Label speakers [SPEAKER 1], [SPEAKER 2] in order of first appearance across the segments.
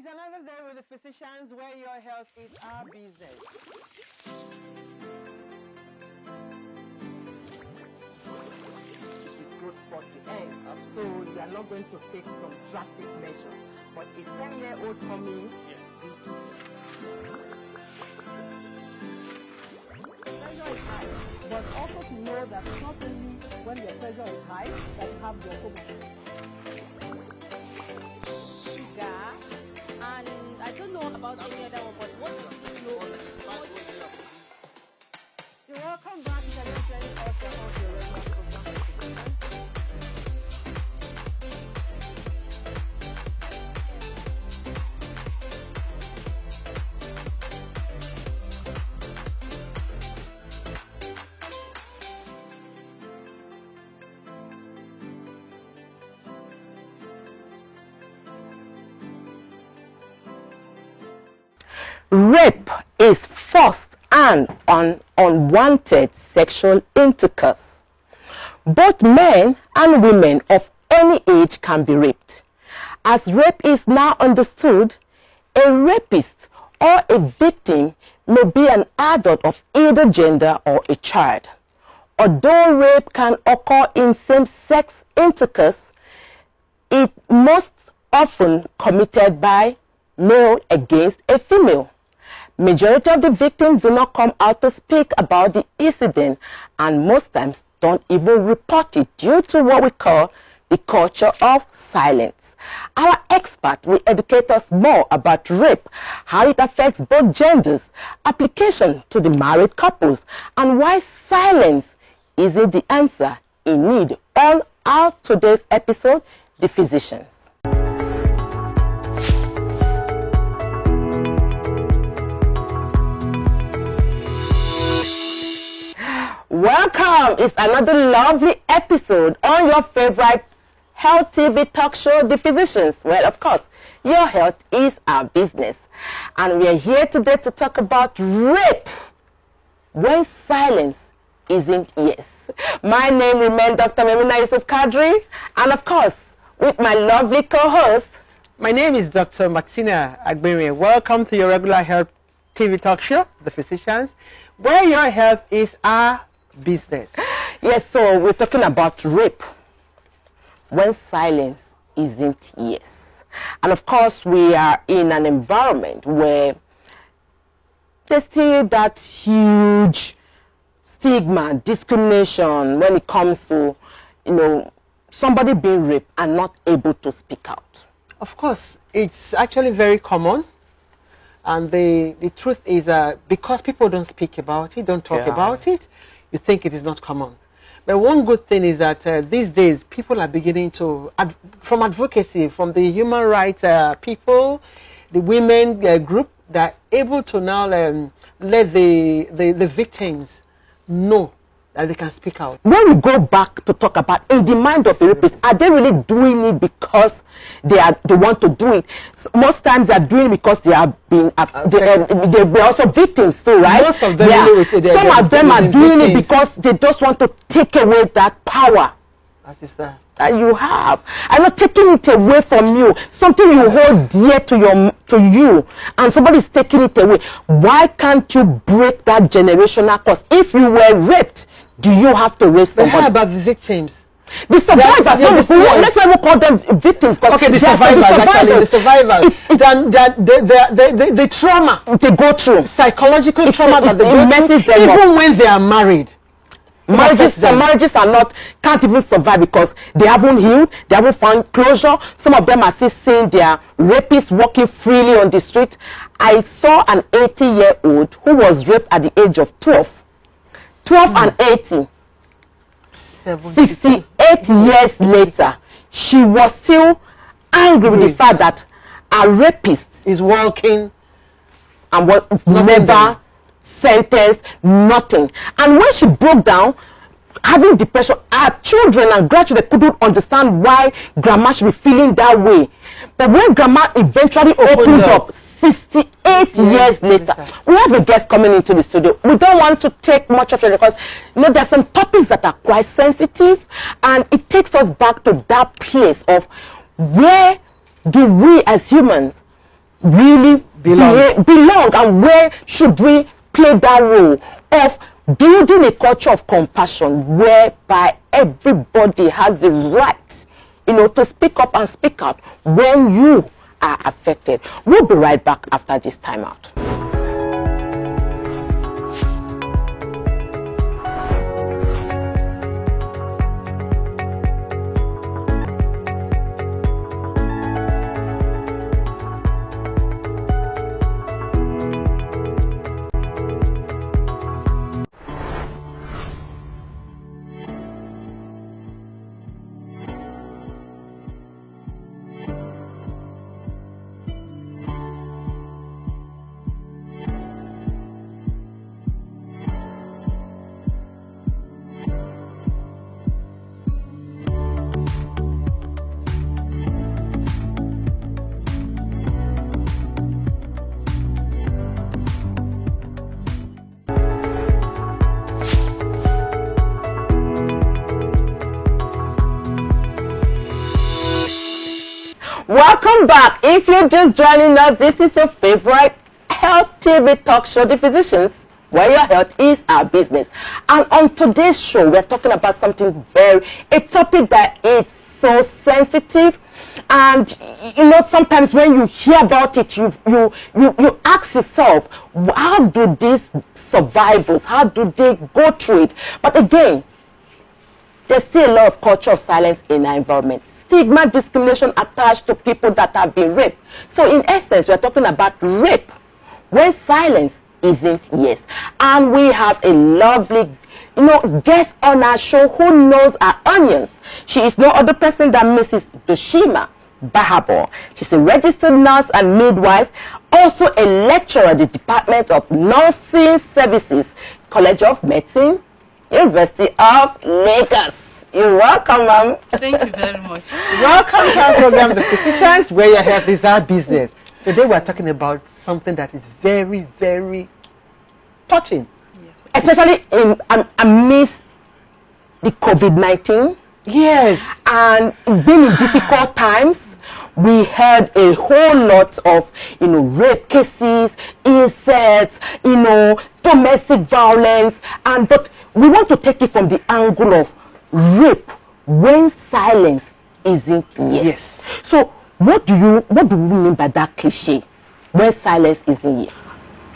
[SPEAKER 1] It's another day with the physicians where your health is our business.
[SPEAKER 2] The growth spot the end. So you are not going to take some drastic measures. But a 10-year-old coming, pressure is high. But also to know that it's not only when your pressure is high that you have glaucoma.
[SPEAKER 3] Sugar, and I don't know about any other one, but what is low?
[SPEAKER 1] You're welcome back to the training of your regular program.
[SPEAKER 2] Rape is forced and unwanted sexual intercourse. Both men and women of any age can be raped. As rape is now understood, a rapist or a victim may be an adult of either gender or a child. Although rape can occur in same-sex intercourse, it most often committed by male against a female. Majority of the victims do not come out to speak about the incident and most times don't even report it due to what we call the culture of silence. Our expert will educate us more about rape, how it affects both genders, application to the married couples, and why silence isn't the answer in need. On our today's episode, The Physicians. Welcome! It's another lovely episode on your favorite health TV talk show, The Physicians. Well, of course, your health is our business. And we are here today to talk about rape when silence isn't yes. My name remains Dr. Memina Yusuf Kadri, and of course, with my lovely co-host.
[SPEAKER 1] My name is Dr. Martina Agbere. Welcome to your regular health TV talk show, The Physicians, where your health is our business.
[SPEAKER 2] Yes, so we're talking about rape when silence isn't yes. And of course, we are in an environment where there's still that huge stigma, discrimination when it comes to, somebody being raped and not able to speak out.
[SPEAKER 1] Of course, it's actually very common. And the truth is because people don't speak about it, don't talk about it, you think it is not common. But one good thing is that these days people are beginning to, from advocacy, from the human rights people, the women group, they're able to now let the victims know that they can speak out.
[SPEAKER 2] When we go back to talk about in the mind of a rapist, are they really doing it because they want to do it? Most times they are doing it because they are being they were also victims too, right?
[SPEAKER 1] Most of them
[SPEAKER 2] some of them are doing it because they just want to take away that power that you have. I'm not taking it away from you. Something you hold dear to you, and somebody's taking it away. Why can't you break that generational curse? If you were raped, do you have to raise somebody?
[SPEAKER 1] But how about the victims?
[SPEAKER 2] The survivors, let's not call them victims.
[SPEAKER 1] Okay, the survivors, actually, the survivors. The trauma
[SPEAKER 2] they go through,
[SPEAKER 1] psychological trauma that they go through, even when they are married.
[SPEAKER 2] Marriages can't even survive because they haven't healed, they haven't found closure. Some of them are still seeing their rapists walking freely on the street. I saw an 80-year-old who was raped at the age of 12 and 80. 68 years later, she was still angry with the fact that a rapist
[SPEAKER 1] is walking
[SPEAKER 2] and was never sentenced, nothing. And when she broke down, having depression, her children and grandchildren couldn't understand why grandma should be feeling that way. But when grandma eventually opened up 68 years later, we have a guest coming into the studio. We don't want to take much of it because there are some topics that are quite sensitive, and it takes us back to that place of where do we as humans really belong, and where should we play that role of building a culture of compassion whereby everybody has the right, to speak up and speak out when you are affected. We'll be right back after this time out. Welcome back. If you're just joining us, this is your favorite health TV talk show, The Physicians, where your health is our business. And on today's show, we're talking about something a topic that is so sensitive. And sometimes when you hear about it, you ask yourself, how do these survivors, how do they go through it? But again, there's still a lot of culture of silence in our environment. Stigma, discrimination attached to people that have been raped. So in essence, we're talking about rape when silence isn't yes. And we have a lovely guest on our show who knows our onions. She is no other person than Mrs. Dooshima Gbahabo. She's a registered nurse and midwife, also a lecturer at the Department of Nursing Services, College of Medicine, University of Lagos. You're welcome, ma'am.
[SPEAKER 3] Thank you very much.
[SPEAKER 1] Welcome to our program, The Physicians, where your health is our business. Today we're talking about something that is very, very touching.
[SPEAKER 3] Yeah.
[SPEAKER 2] Especially amidst the COVID-19.
[SPEAKER 1] Yes.
[SPEAKER 2] And being in difficult times, we heard a whole lot of, rape cases, incest, domestic violence, but we want to take it from the angle of rape when silence isn't yes. So what do we mean by that cliche, when silence isn't yes?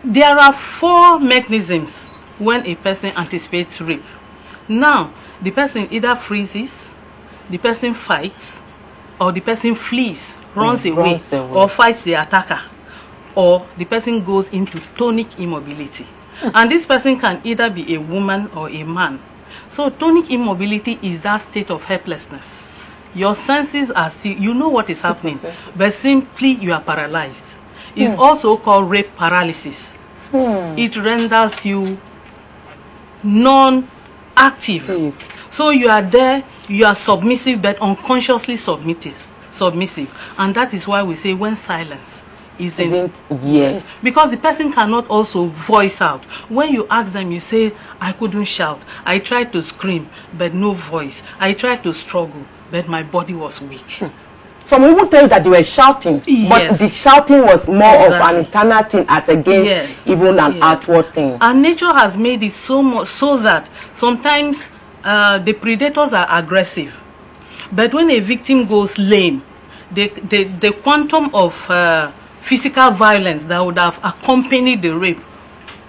[SPEAKER 4] There are 4 mechanisms when a person anticipates rape. Now, the person either freezes, the person fights, or the person flees, runs away, or fights the attacker, or the person goes into tonic immobility. And this person can either be a woman or a man. So tonic immobility is that state of helplessness. Your senses are still, you know what is happening, but simply you are paralyzed. It's also called rape paralysis. It renders you non-active. So you are there, you are submissive, but unconsciously submissive. And that is why we say when silence isn't
[SPEAKER 2] yes.
[SPEAKER 4] Because the person cannot also voice out. When you ask them, you say, I couldn't shout. I tried to scream, but no voice. I tried to struggle, but my body was weak.
[SPEAKER 2] Some people tell you that they were shouting, but the shouting was more of an internal thing as against even an outward thing.
[SPEAKER 4] And nature has made it so much so that sometimes the predators are aggressive. But when a victim goes lame, the quantum of physical violence that would have accompanied the rape,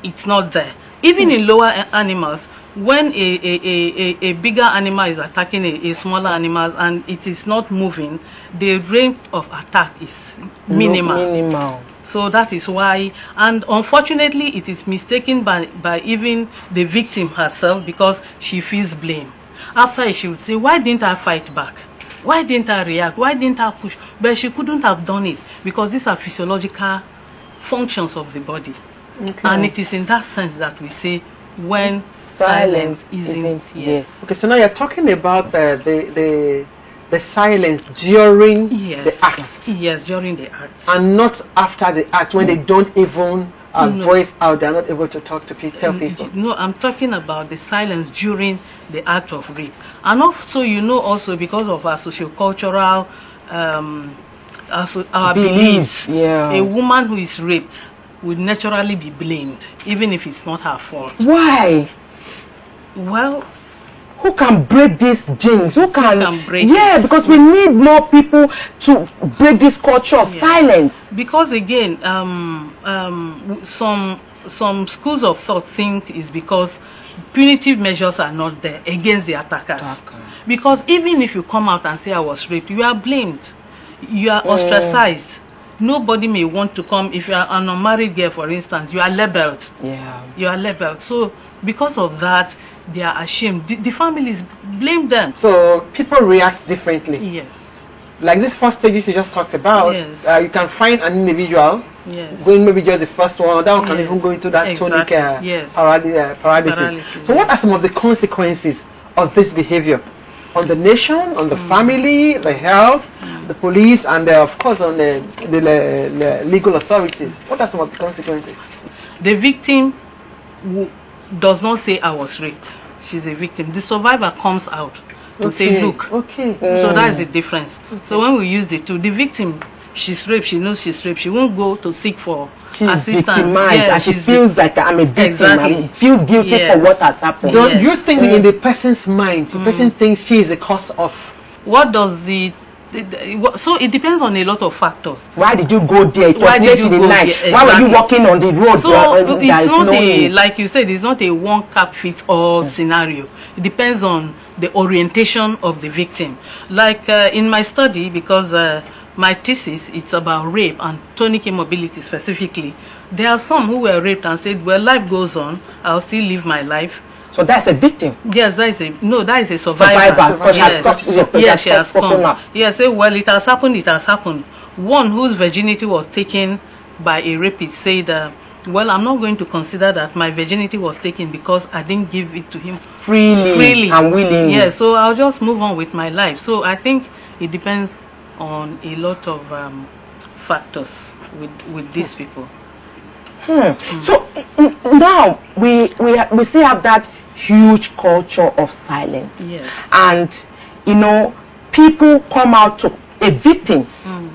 [SPEAKER 4] it's not there. Even in lower animals, when a bigger animal is attacking a smaller animal and it is not moving, the rate of attack is minimal. So that is why, and unfortunately it is mistaken by even the victim herself, because she feels blame. After she would say, why didn't I fight back? Why didn't I react? Why didn't I push? But she couldn't have done it, because these are physiological functions of the body. And it is in that sense that we say when silence isn't yes.
[SPEAKER 1] Okay, so now you're talking about the silence during the act.
[SPEAKER 4] Yes, during the act.
[SPEAKER 1] And not after the act, when they don't even voice out, they're not able to talk to people, tell people.
[SPEAKER 4] No, I'm talking about the silence during the act of rape. And also, also because of our sociocultural our beliefs,
[SPEAKER 2] Yeah.
[SPEAKER 4] a woman who is raped would naturally be blamed, even if it's not her fault.
[SPEAKER 2] Why?
[SPEAKER 4] Well,
[SPEAKER 2] Who can break these genes? Who can
[SPEAKER 4] break
[SPEAKER 2] Yeah,
[SPEAKER 4] it?
[SPEAKER 2] because we need more people to break this culture of
[SPEAKER 4] Yes.
[SPEAKER 2] silence.
[SPEAKER 4] Because again, some schools of thought think is because punitive measures are not there against the attackers. Because even if you come out and say I was raped, you are blamed. You are ostracized. Nobody may want to come. If you are an unmarried girl, for instance, you are labeled.
[SPEAKER 2] Yeah.
[SPEAKER 4] You are labeled. So because of that, they are ashamed. The families blame them.
[SPEAKER 1] So people react differently.
[SPEAKER 4] Yes.
[SPEAKER 1] Like these first stages you just talked about,
[SPEAKER 4] Yes.
[SPEAKER 1] you can find an individual
[SPEAKER 4] Yes.
[SPEAKER 1] going maybe just the first one, or that one can
[SPEAKER 4] Yes.
[SPEAKER 1] even go into that
[SPEAKER 4] Exactly.
[SPEAKER 1] tonic
[SPEAKER 4] Yes.
[SPEAKER 1] paralysis.
[SPEAKER 4] Paralysis,
[SPEAKER 1] So what
[SPEAKER 4] yes.
[SPEAKER 1] are some of the consequences of this behavior on the nation, on the family, the health, the police, and of course on the legal authorities? What are some of the consequences?
[SPEAKER 4] The victim does not say I was raped. She's a victim. The survivor comes out to say, look.
[SPEAKER 1] Okay.
[SPEAKER 4] So that's the difference. So when we use the two, the victim, she's raped, she knows she's raped, she won't go to seek for
[SPEAKER 2] She's
[SPEAKER 4] assistance.
[SPEAKER 2] victimized,
[SPEAKER 4] Yeah,
[SPEAKER 2] and she
[SPEAKER 4] she's
[SPEAKER 2] feels like I'm a victim.
[SPEAKER 4] Exactly.
[SPEAKER 2] And feels guilty
[SPEAKER 4] Yes.
[SPEAKER 2] for what has happened.
[SPEAKER 1] Don't
[SPEAKER 4] Yes.
[SPEAKER 1] you think in the person's mind, the person thinks she is the cause of?
[SPEAKER 4] What does so it depends on a lot of factors.
[SPEAKER 2] Why did you go there? It was
[SPEAKER 4] Why
[SPEAKER 2] late
[SPEAKER 4] did you
[SPEAKER 2] in the
[SPEAKER 4] go
[SPEAKER 2] night.
[SPEAKER 4] there?
[SPEAKER 2] Why were you
[SPEAKER 4] Exactly.
[SPEAKER 2] walking on the road?
[SPEAKER 4] So
[SPEAKER 2] there
[SPEAKER 4] it's
[SPEAKER 2] is
[SPEAKER 4] not
[SPEAKER 2] no
[SPEAKER 4] a,
[SPEAKER 2] need?
[SPEAKER 4] like you said, it's not a one cap fits all scenario. It depends on the orientation of the victim. Like in my study, because my thesis, it's about rape and tonic immobility specifically. There are some who were raped and said, well, life goes on, I'll still live my life.
[SPEAKER 2] So that's a victim.
[SPEAKER 4] Yes, that is a survivor.
[SPEAKER 2] Because she has
[SPEAKER 4] Yes.
[SPEAKER 2] touched-
[SPEAKER 4] Yes, she has
[SPEAKER 2] spoken
[SPEAKER 4] come.
[SPEAKER 2] up.
[SPEAKER 4] Yes, say, well, it has happened, it has happened. One whose virginity was taken by a rapist said, well, I'm not going to consider that my virginity was taken because I didn't give it to him
[SPEAKER 2] Freely and willingly.
[SPEAKER 4] Yes, so I'll just move on with my life. So I think it depends on a lot of factors with these people.
[SPEAKER 2] So now we still have that huge culture of silence.
[SPEAKER 4] Yes.
[SPEAKER 2] And people come out to a victim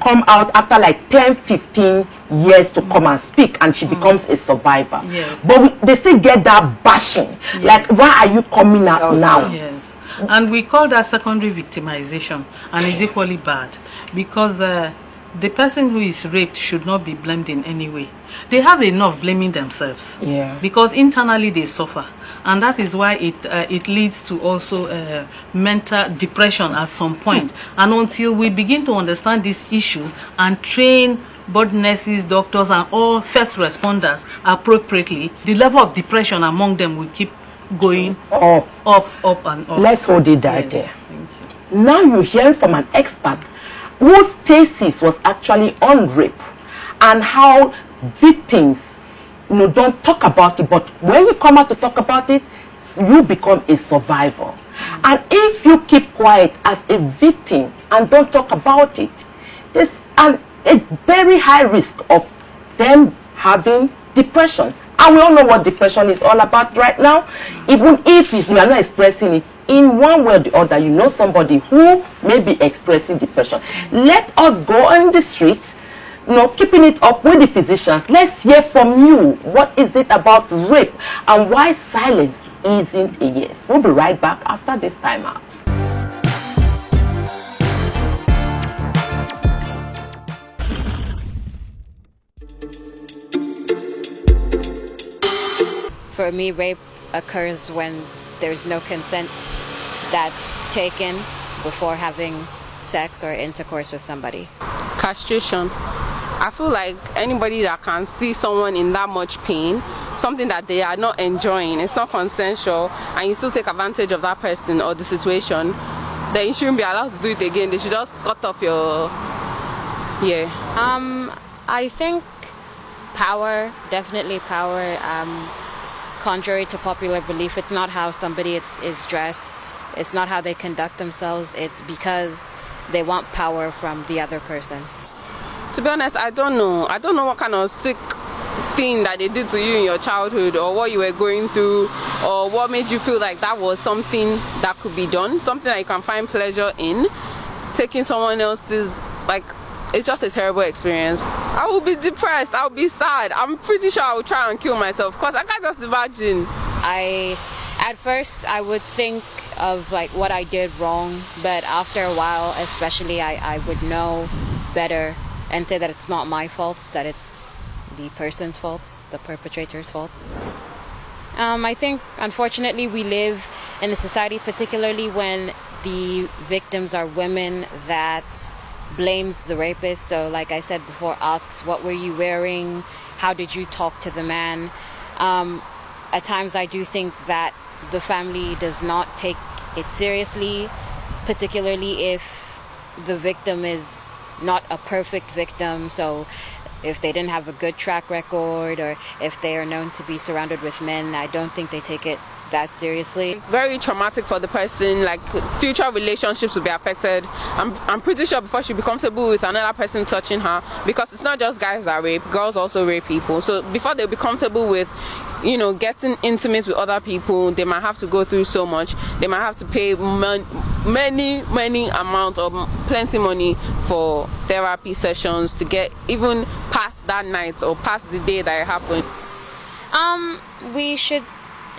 [SPEAKER 2] come out after like 10-15 years to come and speak, and she becomes a survivor.
[SPEAKER 4] Yes.
[SPEAKER 2] But they still get that bashing.
[SPEAKER 4] Yes.
[SPEAKER 2] Like, why are you coming out now?
[SPEAKER 4] Yes, and we call that secondary victimization, and it's equally bad because the person who is raped should not be blamed in any way. They have enough blaming themselves.
[SPEAKER 2] Yeah.
[SPEAKER 4] Because internally they suffer, and that is why it leads to also mental depression at some point. And until we begin to understand these issues and train both nurses, doctors, and all first responders appropriately, the level of depression among them will keep going up and up.
[SPEAKER 2] Let's hold it right
[SPEAKER 4] Yes,
[SPEAKER 2] there.
[SPEAKER 4] thank you.
[SPEAKER 2] Now you're hearing from an expert whose thesis was actually on rape and how victims don't talk about it, but when you come out to talk about it, you become a survivor. And if you keep quiet as a victim and don't talk about it, there's a very high risk of them having depression. And we all know what depression is all about right now. Even if you are not expressing it, in one way or the other, you know somebody who may be expressing depression. Let us go on the streets, keeping it up with the physicians. Let's hear from you. What is it about rape and why silence isn't a yes? We'll be right back after this time out.
[SPEAKER 3] For me, rape occurs when there's no consent that's taken before having sex or intercourse with somebody.
[SPEAKER 5] Castration. I feel like anybody that can see someone in that much pain, something that they are not enjoying, it's not consensual, and you still take advantage of that person or the situation, then you shouldn't be allowed to do it again. They should just cut off your...
[SPEAKER 3] I think power, definitely power. Contrary to popular belief, it's not how somebody is dressed, it's not how they conduct themselves, it's because they want power from the other person.
[SPEAKER 5] To be honest, I don't know what kind of sick thing that they did to you in your childhood, or what you were going through, or what made you feel like that was something that could be done, something that you can find pleasure in. Taking someone else's, like, it's just a terrible experience. I will be depressed, I will be sad. I'm pretty sure I will try and kill myself because I can't just imagine.
[SPEAKER 3] At first I would think of like what I did wrong, but after a while especially I would know better and say that it's not my fault, that it's the person's fault, the perpetrator's fault. I think unfortunately we live in a society, particularly when the victims are women, that blames the rapist. So like I said before, asks what were you wearing, how did you talk to the man. At times I do think that the family does not take it seriously, particularly if the victim is not a perfect victim. So if they didn't have a good track record, or if they are known to be surrounded with men, I don't think they take it that seriously.
[SPEAKER 5] Very traumatic for the person, like future relationships will be affected. I'm pretty sure before she'll be comfortable with another person touching her, because it's not just guys that rape, girls also rape people. So before they'll be comfortable with, you know, getting intimate with other people, they might have to go through so much. They might have to pay many amount of plenty money for therapy sessions to get even past that night or past the day that it happened.
[SPEAKER 3] We should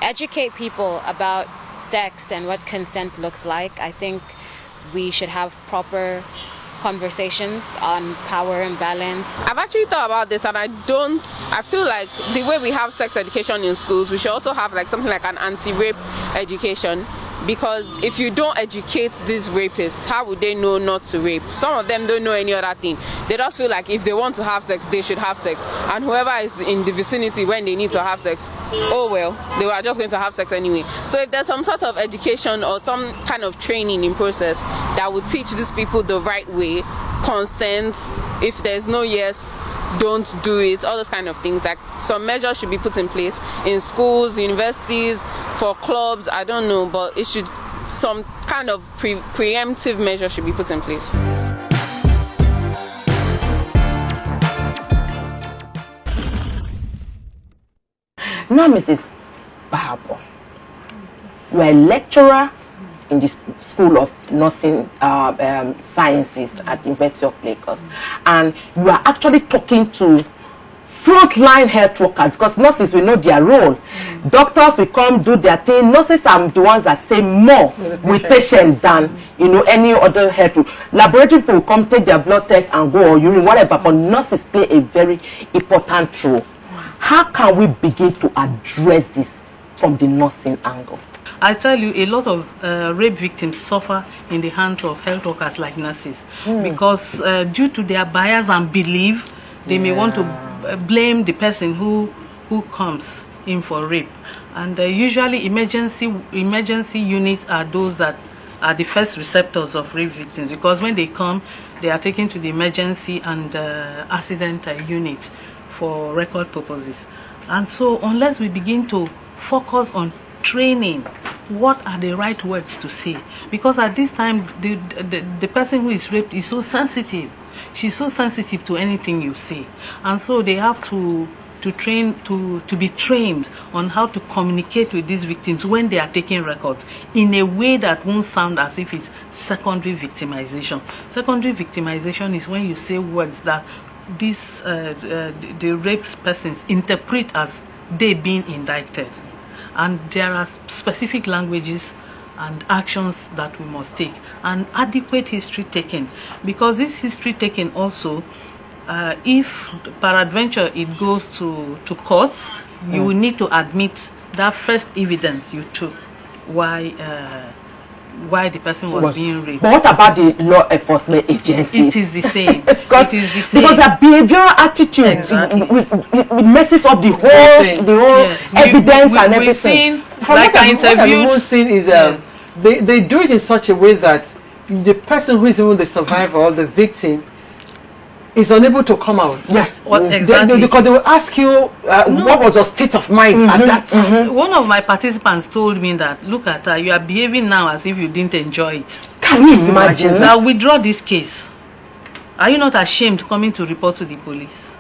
[SPEAKER 3] educate people about sex and what consent looks like. I think we should have proper conversations on power imbalance.
[SPEAKER 5] I've actually thought about this, and I feel like the way we have sex education in schools, we should also have like something like an anti-rape education. Because if you don't educate these rapists, how would they know not to rape? Some of them don't know any other thing. They just feel like if they want to have sex, they should have sex. And whoever is in the vicinity when they need to have sex, oh well, they are just going to have sex anyway. So if there's some sort of education or some kind of training in process that would teach these people the right way, consent, if there's no yes, don't do it, all those kind of things, like some measures should be put in place in schools, universities, for clubs, I don't know, but it should, some kind of preemptive measure should be put in place.
[SPEAKER 2] Now, Mrs. Gbahabo, you are a lecturer in the School of Nursing Sciences at University of Lagos, and you are actually talking to frontline health workers, because nurses will know their role. Doctors will come do their thing. Nurses are the ones that stay more with patients than, you know, any other health. Laboratory people will come take their blood test and go, or urine, whatever, but nurses play a very important role. How can we begin to address this from the nursing angle?
[SPEAKER 4] I tell you, a lot of rape victims suffer in the hands of health workers like nurses, because due to their bias and belief, they may want to blame the person who comes in for rape. And usually emergency units are those that are the first receptors of rape victims, because when they come, they are taken to the emergency and accident unit for record purposes. And so unless we begin to focus on training, what are the right words to say? Because at this time, the person who is raped is so sensitive. She's so sensitive to anything you say. And so they have to be trained on how to communicate with these victims when they are taking records in a way that won't sound as if it's secondary victimization. Secondary victimization is when you say words that the raped persons interpret as they being indicted. And there are specific languages and actions that we must take, and adequate history taken, because this history taken also, if peradventure it goes to court, you will need to admit that first evidence you took why the person was being raped.
[SPEAKER 2] But what about the law enforcement agencies?
[SPEAKER 4] It is the same. It is the same.
[SPEAKER 2] Because the behavioral attitude it messes up the whole
[SPEAKER 4] yes.
[SPEAKER 2] evidence and everything.
[SPEAKER 1] What I've seen is they do it in such a way that the person who is even the survivor or the victim is unable to come out.
[SPEAKER 4] Yeah, exactly.
[SPEAKER 1] Because they will ask you what was your state of mind at that time.
[SPEAKER 4] One of my participants told me that, look at her, you are behaving now as if you didn't enjoy it.
[SPEAKER 2] Can you imagine?
[SPEAKER 4] Now withdraw this case. Are you not ashamed coming to report to the police?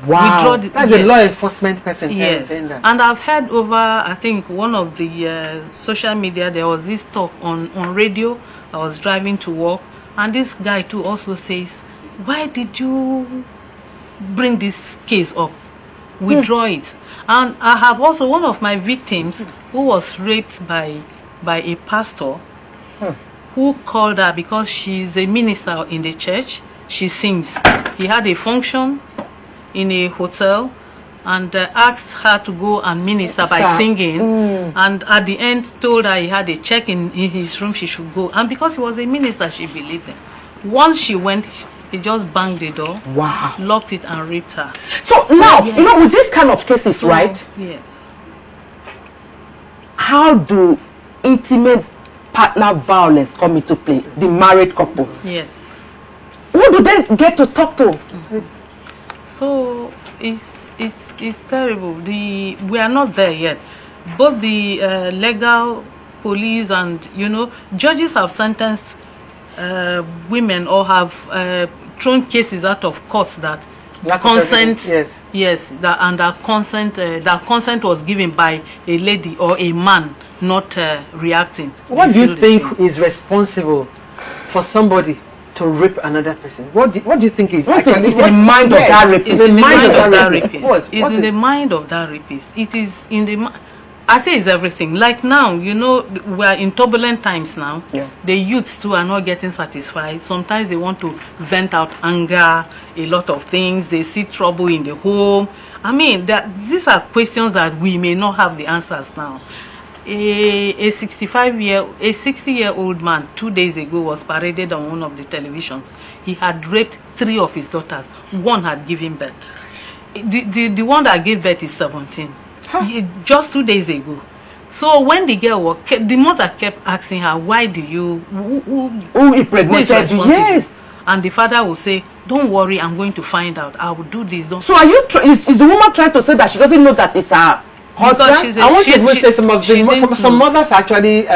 [SPEAKER 2] Wow.
[SPEAKER 1] That's a law enforcement person.
[SPEAKER 4] Yes. And I've heard over, I think, one of the social media, there was this talk on radio. I was driving to work, and this guy too also says why did you bring this case up? Withdraw it. And I have also one of my victims who was raped by a pastor who called her because she's a minister in the church. She sings. He had a function in a hotel and asked her to go and minister by singing, and at the end told her he had a check in his room, she should go. And because he was a minister, she believed him. Once she went, he just banged the door, locked it, and raped her.
[SPEAKER 2] So now, you know, with this kind of cases, right?
[SPEAKER 4] Yes.
[SPEAKER 2] How do intimate partner violence come into play? The married couple.
[SPEAKER 4] Yes.
[SPEAKER 2] Who do they get to talk to?
[SPEAKER 4] So it's terrible. We are not there yet. Both the legal police and judges have sentenced women or have thrown cases out of court that consent. That consent was given by a lady or a man, not reacting.
[SPEAKER 1] What do you think is responsible for somebody to rape another person? What do you think is actually
[SPEAKER 2] in the mind of that rapist?
[SPEAKER 4] It's in the mind of that rapist. It's in the mind of that rapist. It is in the I say it's everything. Like now, we are in turbulent times now. The youths too are not getting satisfied. Sometimes they want to vent out anger, a lot of things. They see trouble in the home. I mean, these are questions that we may not have the answers now. A 60-year-old man 2 days ago was paraded on one of the televisions. He had raped 3 of his daughters. One had given birth. The one that gave birth is 17. Just 2 days ago. So when the girl the mother kept asking her, why do you who impregnated you? Yes. And the father will say, don't worry, I'm going to find out. I will do this.
[SPEAKER 2] So are you is the woman trying to say that she doesn't know that it's her husband?
[SPEAKER 1] I want to say some mothers actually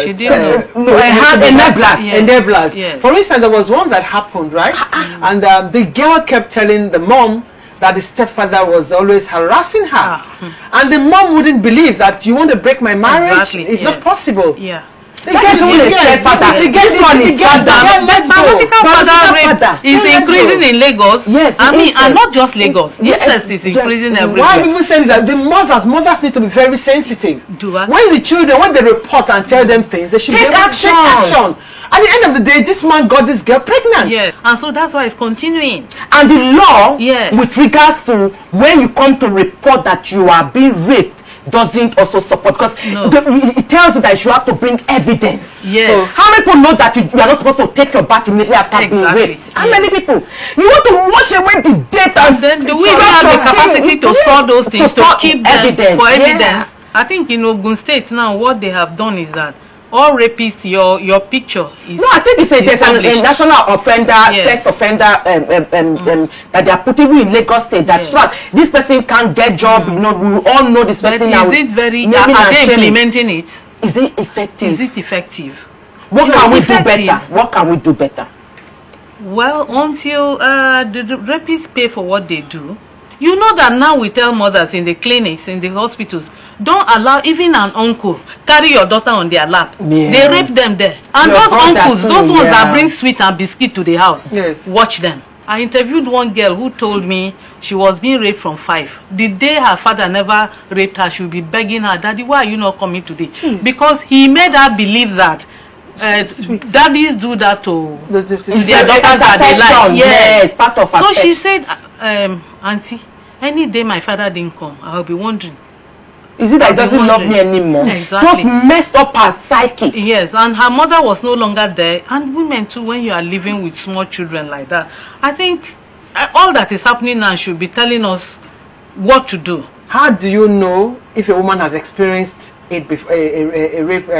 [SPEAKER 4] she didn't
[SPEAKER 1] have enablers. Yes. For instance, there was one that happened, right? And the girl kept telling the mom that the stepfather was always harassing her. And the mom wouldn't believe that you want to break my marriage.
[SPEAKER 4] Exactly.
[SPEAKER 1] It's not possible.
[SPEAKER 4] Yeah.
[SPEAKER 1] The biological
[SPEAKER 4] father is increasing in Lagos. Yes, I mean, and not just Lagos. Incest is increasing everywhere.
[SPEAKER 1] Why people say that the mothers need to be very sensitive. When they report and tell them things, they should
[SPEAKER 2] take action.
[SPEAKER 1] At the end of the day, this man got this girl pregnant.
[SPEAKER 4] Yeah, and so that's why it's continuing.
[SPEAKER 2] And the law, with regards to when you come to report that you are being raped, doesn't also support, because it tells you that you have to bring evidence.
[SPEAKER 4] Yes.
[SPEAKER 2] So how many people know that you are not supposed to take your bath immediately after being raped? How many people? You want to wash away the data,
[SPEAKER 4] and then do we have the capacity to store those things, to keep them
[SPEAKER 2] evidence
[SPEAKER 4] for evidence? I think in Ogun State now, what they have done is that all rapists, your picture is.
[SPEAKER 2] No, I think there's a national offender, sex offender, that they are putting in Lagos State. That this person can't get job. We all know this person.
[SPEAKER 4] But is it very? Are they implementing it?
[SPEAKER 2] Is it effective?
[SPEAKER 4] Is it effective?
[SPEAKER 2] What can we do better? What can we do better?
[SPEAKER 4] Well, until the rapists pay for what they do. You know that now we tell mothers in the clinics, in the hospitals, don't allow even an uncle carry your daughter on their lap. They rape them there. And those uncles, those ones that bring sweet and biscuit to the house, watch them. I interviewed one girl who told me she was being raped from 5. The day her father never raped her, she would be begging her, Daddy, why are you not coming today? Because he made her believe that daddies do that to their daughters that they like.
[SPEAKER 2] Yes, part of her.
[SPEAKER 4] So she said, Auntie, any day my father didn't come, I'll be wondering.
[SPEAKER 2] Is it that he doesn't love me anymore?
[SPEAKER 4] Exactly.
[SPEAKER 2] Just messed up her psyche.
[SPEAKER 4] Yes, and her mother was no longer there. And women too, when you are living with small children like that, I think all that is happening now should be telling us what to do.
[SPEAKER 1] How do you know if a woman has experienced a rape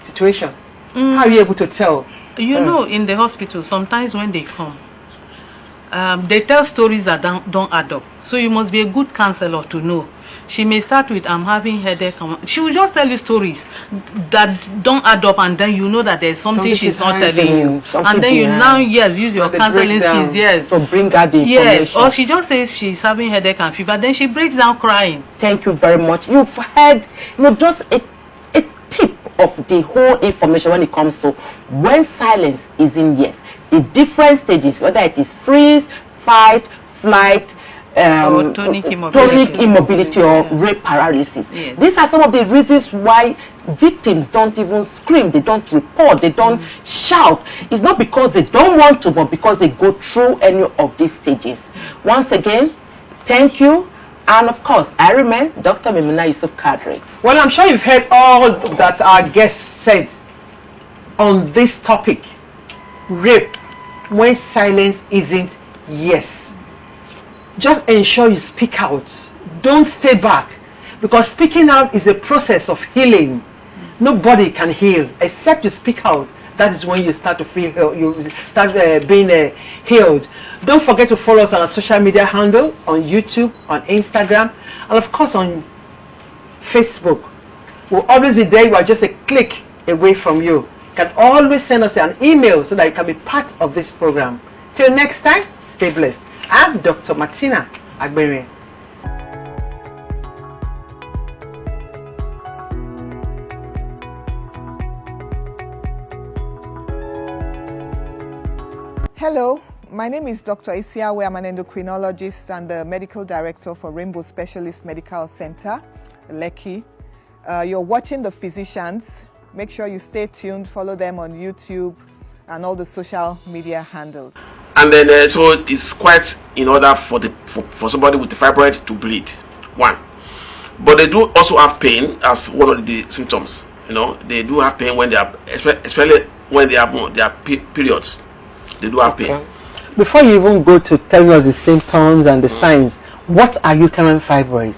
[SPEAKER 1] situation? How are you able to tell?
[SPEAKER 4] You know, in the hospital, sometimes when they come, they tell stories that don't add up. So you must be a good counselor to know. She may start with, I'm having headache. She will just tell you stories that don't add up, and then you know that there's something she's not telling you. And then you now, use your counseling skills,
[SPEAKER 2] to bring out the information.
[SPEAKER 4] Or she just says she's having headache and fever, then she breaks down crying.
[SPEAKER 2] Thank you very much. You've heard, just a tip of the whole information when it comes to when silence is in yes. the different stages, whether it is freeze, fight, flight,
[SPEAKER 4] or tonic
[SPEAKER 2] immobility or rape paralysis.
[SPEAKER 4] Yes.
[SPEAKER 2] These are some of the reasons why victims don't even scream, they don't report, they don't shout. It's not because they don't want to, but because they go through any of these stages. Once again, thank you. And of course, I remain Dr. Mimuna Yusuf Kadri.
[SPEAKER 1] Well, I'm sure you've heard all that our guest said on this topic. Rape, when silence isn't yes. Just ensure you speak out. Don't stay back, because speaking out is a process of healing. Nobody can heal except you speak out. That is when you start to feel, you start being healed. Don't forget to follow us on our social media handle, on YouTube, on Instagram, and of course on Facebook. We'll always be there. We are just a click away from you. You can always send us an email so that you can be part of this program. Till next time, stay blessed. I'm Dr. Martina Agbere.
[SPEAKER 6] Hello, my name is Dr. Isiawe. I'm an endocrinologist and the medical director for Rainbow Specialist Medical Center, Lekki. You're watching The Physicians. Make sure you stay tuned, follow them on YouTube and all the social media handles.
[SPEAKER 7] And then so it's quite in order for somebody with the fibroid to bleed. One, but they do also have pain as one of the symptoms. You know, they do have pain when they are, especially when they have their periods. They do have pain.
[SPEAKER 1] Before you even go to telling us the symptoms and the signs, what are uterine fibroids?